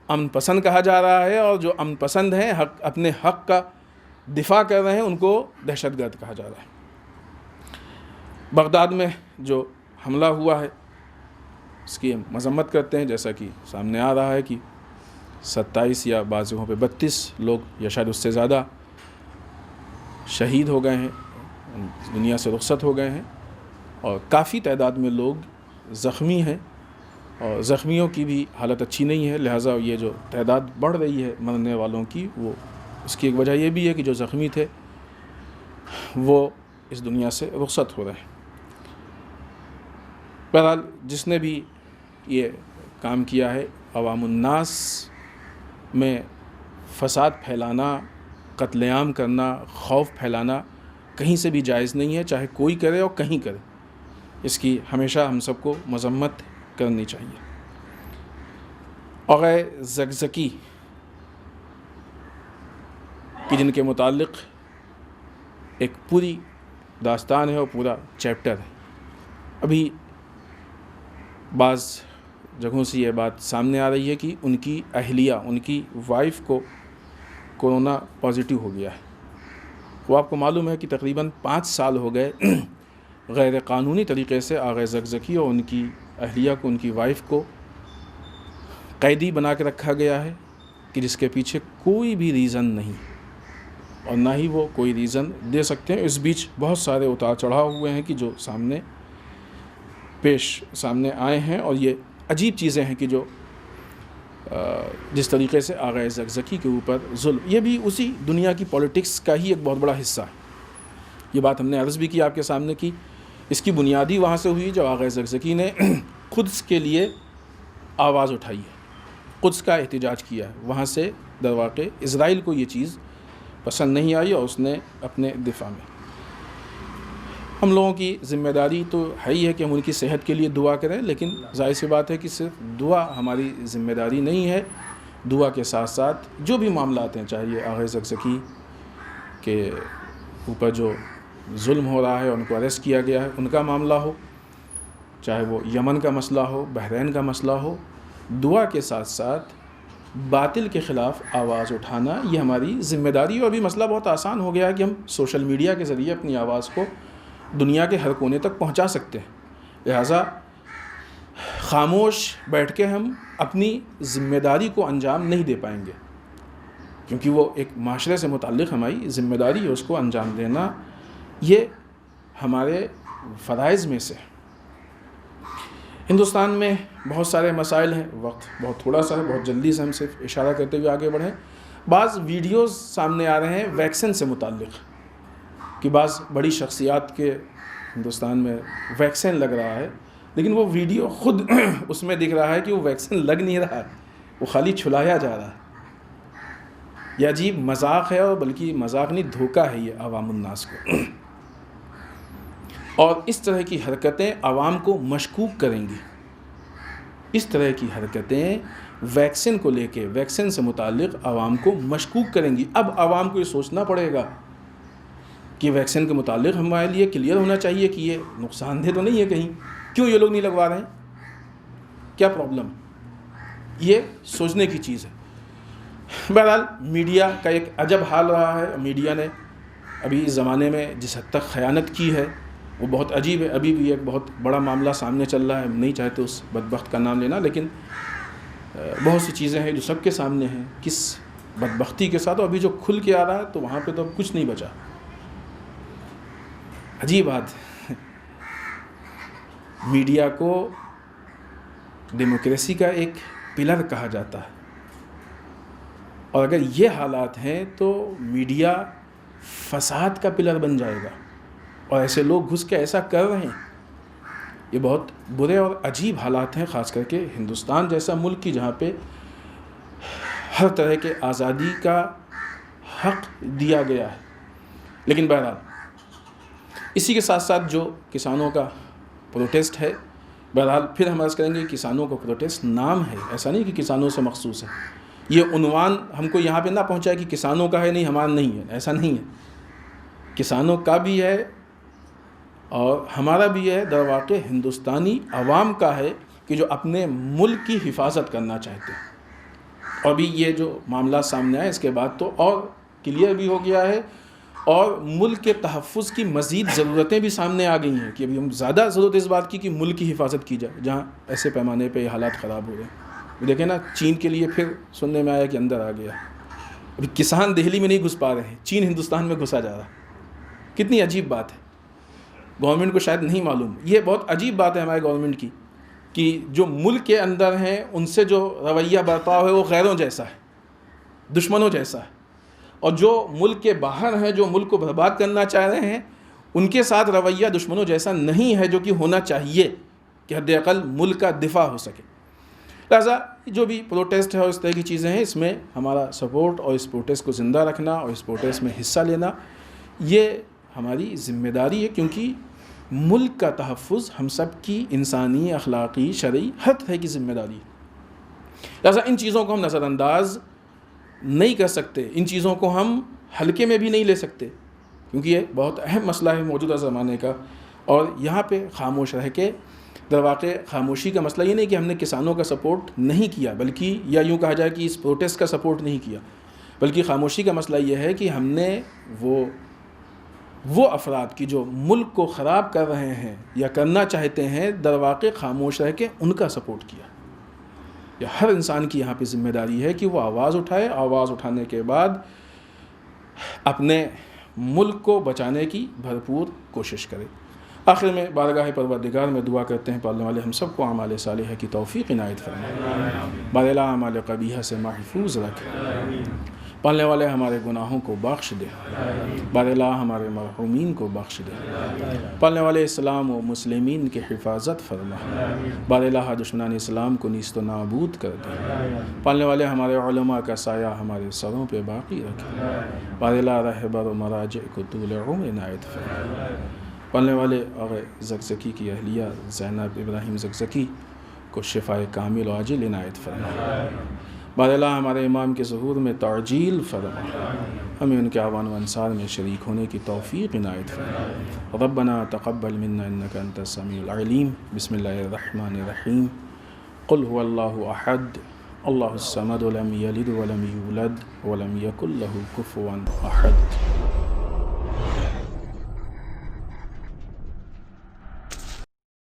امن پسند کہا جا رہا ہے، اور جو امن پسند ہیں اپنے حق کا دفاع کر رہے ہیں ان کو دہشت گرد کہا جا رہا ہے۔ بغداد میں جو حملہ ہوا ہے اس کی ہم مذمت کرتے ہیں، جیسا کہ سامنے آ رہا ہے کہ 27 یا بعض جگہوں پہ 32 لوگ یا شاید اس سے زیادہ شہید ہو گئے ہیں، دنیا سے رخصت ہو گئے ہیں، اور کافی تعداد میں لوگ زخمی ہیں، اور زخمیوں کی بھی حالت اچھی نہیں ہے۔ لہٰذا یہ جو تعداد بڑھ رہی ہے مرنے والوں کی، وہ اس کی ایک وجہ یہ بھی ہے کہ جو زخمی تھے وہ اس دنیا سے رخصت ہو رہے ہیں۔ بہرحال جس نے بھی یہ کام کیا ہے، عوام الناس میں فساد پھیلانا، قتل عام کرنا، خوف پھیلانا کہیں سے بھی جائز نہیں ہے، چاہے کوئی کرے اور کہیں کرے، اس کی ہمیشہ ہم سب کو مذمت کرنی چاہیے۔ آغا زکزکی کہ جن کے متعلق ایک پوری داستان ہے اور پورا چیپٹر ہے، ابھی بعض جگہوں سے یہ بات سامنے آ رہی ہے کہ ان کی اہلیہ، ان کی وائف کو کورونا پازیٹیو ہو گیا ہے۔ وہ آپ کو معلوم ہے کہ تقریباً 5 سال ہو گئے غیر قانونی طریقے سے آغا زکزکی اور ان کی اہلیہ کو، ان کی وائف کو قیدی بنا کے رکھا گیا ہے، کہ جس کے پیچھے کوئی بھی ریزن نہیں اور نہ ہی وہ کوئی ریزن دے سکتے ہیں۔ اس بیچ بہت سارے اتار چڑھاؤ ہوئے ہیں کہ جو سامنے آئے ہیں، اور یہ عجیب چیزیں ہیں کہ جو جس طریقے سے آغا زکزکی کے اوپر ظلم، یہ بھی اسی دنیا کی پولیٹکس کا ہی ایک بہت بڑا حصہ ہے۔ یہ بات ہم نے عرض بھی کی آپ کے سامنے کی، اس کی بنیادی وہاں سے ہوئی جب آغا زکزکی نے قدس کے لیے آواز اٹھائی ہے، قدس کا احتجاج کیا ہے۔ وہاں سے در واقع اسرائیل کو یہ چیز پسند نہیں آئی اور اس نے اپنے دفاع میں، ہم لوگوں کی ذمہ داری تو ہے ہی ہے کہ ہم ان کی صحت کے لیے دعا کریں، لیکن ظاہر سی بات ہے کہ صرف دعا ہماری ذمہ داری نہیں ہے، دعا کے ساتھ ساتھ جو بھی معاملات ہیں، چاہے یہ آغا زکزکی کے اوپر جو ظلم ہو رہا ہے، ان کو اریسٹ کیا گیا ہے، ان کا معاملہ ہو، چاہے وہ یمن کا مسئلہ ہو، بحرین کا مسئلہ ہو، دعا کے ساتھ ساتھ باطل کے خلاف آواز اٹھانا یہ ہماری ذمہ داری ہے۔ اور بھی مسئلہ بہت آسان ہو گیا ہے کہ ہم سوشل میڈیا کے ذریعے اپنی آواز کو دنیا کے ہر کونے تک پہنچا سکتے ہیں، لہٰذا خاموش بیٹھ کے ہم اپنی ذمہ داری کو انجام نہیں دے پائیں گے، کیونکہ وہ ایک معاشرے سے متعلق ہماری ذمہ داری ہے، اس کو انجام دینا یہ ہمارے فرائض میں سے۔ ہندوستان میں بہت سارے مسائل ہیں، وقت بہت تھوڑا سا ہے، بہت جلدی سے ہم صرف اشارہ کرتے ہوئے آگے بڑھیں۔ بعض ویڈیوز سامنے آ رہے ہیں ویکسین سے متعلق کہ بعض بڑی شخصیات کے ہندوستان میں ویکسین لگ رہا ہے، لیکن وہ ویڈیو خود اس میں دکھ رہا ہے کہ وہ ویکسین لگ نہیں رہا ہے، وہ خالی چھلایا جا رہا ہے۔ یہ عجیب مذاق ہے، اور بلکہ مذاق نہیں، دھوکہ ہے یہ عوام الناس کو، اور اس طرح کی حرکتیں عوام کو مشکوک کریں گی۔ اس طرح کی حرکتیں ویکسین کو لے کے، ویکسین سے متعلق عوام کو مشکوک کریں گی۔ اب عوام کو یہ سوچنا پڑے گا کہ ویکسین کے متعلق ہمارے لیے کلیئر ہونا چاہیے کہ یہ نقصان دہ تو نہیں ہے کہیں، کیوں یہ لوگ نہیں لگوا رہے ہیں، کیا پرابلم، یہ سوچنے کی چیز ہے۔ بہرحال میڈیا کا ایک عجب حال رہا ہے، میڈیا نے ابھی اس زمانے میں جس حد تک خیانت کی ہے وہ بہت عجیب ہے۔ ابھی بھی ایک بہت بڑا معاملہ سامنے چل رہا ہے، ہم نہیں چاہتے اس بدبخت کا نام لینا، لیکن بہت سی چیزیں ہیں جو سب کے سامنے ہیں، کس بدبختی کے ساتھ، اور ابھی جو کھل کے آ رہا ہے تو وہاں پہ تو اب کچھ نہیں بچا۔ عجیب بات، میڈیا کو ڈیموکریسی کا ایک پلر کہا جاتا ہے، اور اگر یہ حالات ہیں تو میڈیا فساد کا پلر بن جائے گا، اور ایسے لوگ گھس کے ایسا کر رہے ہیں۔ یہ بہت برے اور عجیب حالات ہیں، خاص کر کے ہندوستان جیسا ملک کی جہاں پہ ہر طرح کے آزادی کا حق دیا گیا ہے۔ لیکن بہرحال اسی کے ساتھ ساتھ جو کسانوں کا پروٹیسٹ ہے، بہرحال پھر ہم عرض کریں گے کسانوں کا پروٹیسٹ نام ہے، ایسا نہیں کہ کسانوں سے مخصوص ہے۔ یہ عنوان ہم کو یہاں پہ نہ پہنچائے کہ کسانوں کا ہے، نہیں ہمارا نہیں ہے، ایسا نہیں ہے، کسانوں کا بھی ہے اور ہمارا بھی ہے، در واقع ہندوستانی عوام کا ہے کہ جو اپنے ملک کی حفاظت کرنا چاہتے ہیں۔ اور بھی یہ جو معاملات سامنے آئے اس کے بعد تو اور کلیئر بھی ہو گیا ہے، اور ملک کے تحفظ کی مزید ضرورتیں بھی سامنے آ گئی ہیں کہ ابھی ہم زیادہ ضرورت اس بات کی کہ ملک کی حفاظت کی جائے جہاں ایسے پیمانے پہ یہ حالات خراب ہو رہے ہیں۔ دیکھیں نا، چین کے لیے پھر سننے میں آیا کہ اندر آ گیا، ابھی کسان دہلی میں نہیں گھس پا رہے ہیں، چین ہندوستان میں گھسا جا رہا ہے۔ کتنی عجیب بات ہے، گورنمنٹ کو شاید نہیں معلوم، یہ بہت عجیب بات ہے ہمارے گورنمنٹ کی کہ جو ملک کے اندر ہیں ان سے جو رویہ برتاؤ ہے وہ غیروں جیسا ہے، دشمنوں جیسا ہے، اور جو ملک کے باہر ہیں، جو ملک کو برباد کرنا چاہ رہے ہیں، ان کے ساتھ رویہ دشمنوں جیسا نہیں ہے جو کہ ہونا چاہیے کہ حد اقل ملک کا دفاع ہو سکے۔ لہٰذا جو بھی پروٹیسٹ ہے اور اس طرح کی چیزیں ہیں، اس میں ہمارا سپورٹ اور اس پروٹیسٹ کو زندہ رکھنا اور اس پروٹیسٹ میں حصہ لینا یہ ہماری ذمہ داری ہے، کیونکہ ملک کا تحفظ ہم سب کی انسانی، اخلاقی، شرعی ہر طرح کی ذمہ داری ہے۔ لہٰذا ان چیزوں کو ہم نظر انداز نہیں کر سکتے، ان چیزوں کو ہم ہلکے میں بھی نہیں لے سکتے، کیونکہ یہ بہت اہم مسئلہ ہے موجودہ زمانے کا، اور یہاں پہ خاموش رہ کے، در واقع خاموشی کا مسئلہ یہ نہیں کہ ہم نے کسانوں کا سپورٹ نہیں کیا، بلکہ یا یوں کہا جائے کہ اس پروٹیسٹ کا سپورٹ نہیں کیا، بلکہ خاموشی کا مسئلہ یہ ہے کہ ہم نے وہ افراد کی جو ملک کو خراب کر رہے ہیں یا کرنا چاہتے ہیں، در واقع خاموش رہ کے ان کا سپورٹ کیا۔ یہ ہر انسان کی یہاں پہ ذمہ داری ہے کہ وہ آواز اٹھائے، آواز اٹھانے کے بعد اپنے ملک کو بچانے کی بھرپور کوشش کرے۔ آخر میں بارگاہ پروردگار میں دعا کرتے ہیں پالنے والے ہم سب کو اعمال صالحہ کی توفیق عنایت فرمائے، باراللہ اعمال قبیحہ سے محفوظ رکھے، پالنے والے ہمارے گناہوں کو بخش دے، باراللہ ہمارے مرحومین کو بخش دے، پالنے والے اسلام و مسلمین کی حفاظت فرما، باراللہ دشمنان اسلام کو نیست و نابود کر دے، پالنے والے ہمارے علماء کا سایہ ہمارے سروں پہ باقی رکھے، باراللہ رہبر و مراجع کو طول عمر عنایت فرما، پالنے والے آغا زکزکی کی اہلیہ زینب ابراہیم زکزکی کو شفائے کامل و عاجل عنایت فرما، باراللہ ہمارے امام کے ظہور میں تعجیل فرما، ہمیں ان کے اعوان و انصار میں شریک ہونے کی توفیق عنایت فرما۔ ربنا تقبل منا انک انت السمیع العلیم، بسم اللہ الرحمن الرحیم، قل هو اللہ احد اللہ الصمد لم یلد ولم یولد ولم یکن له کفوا احد۔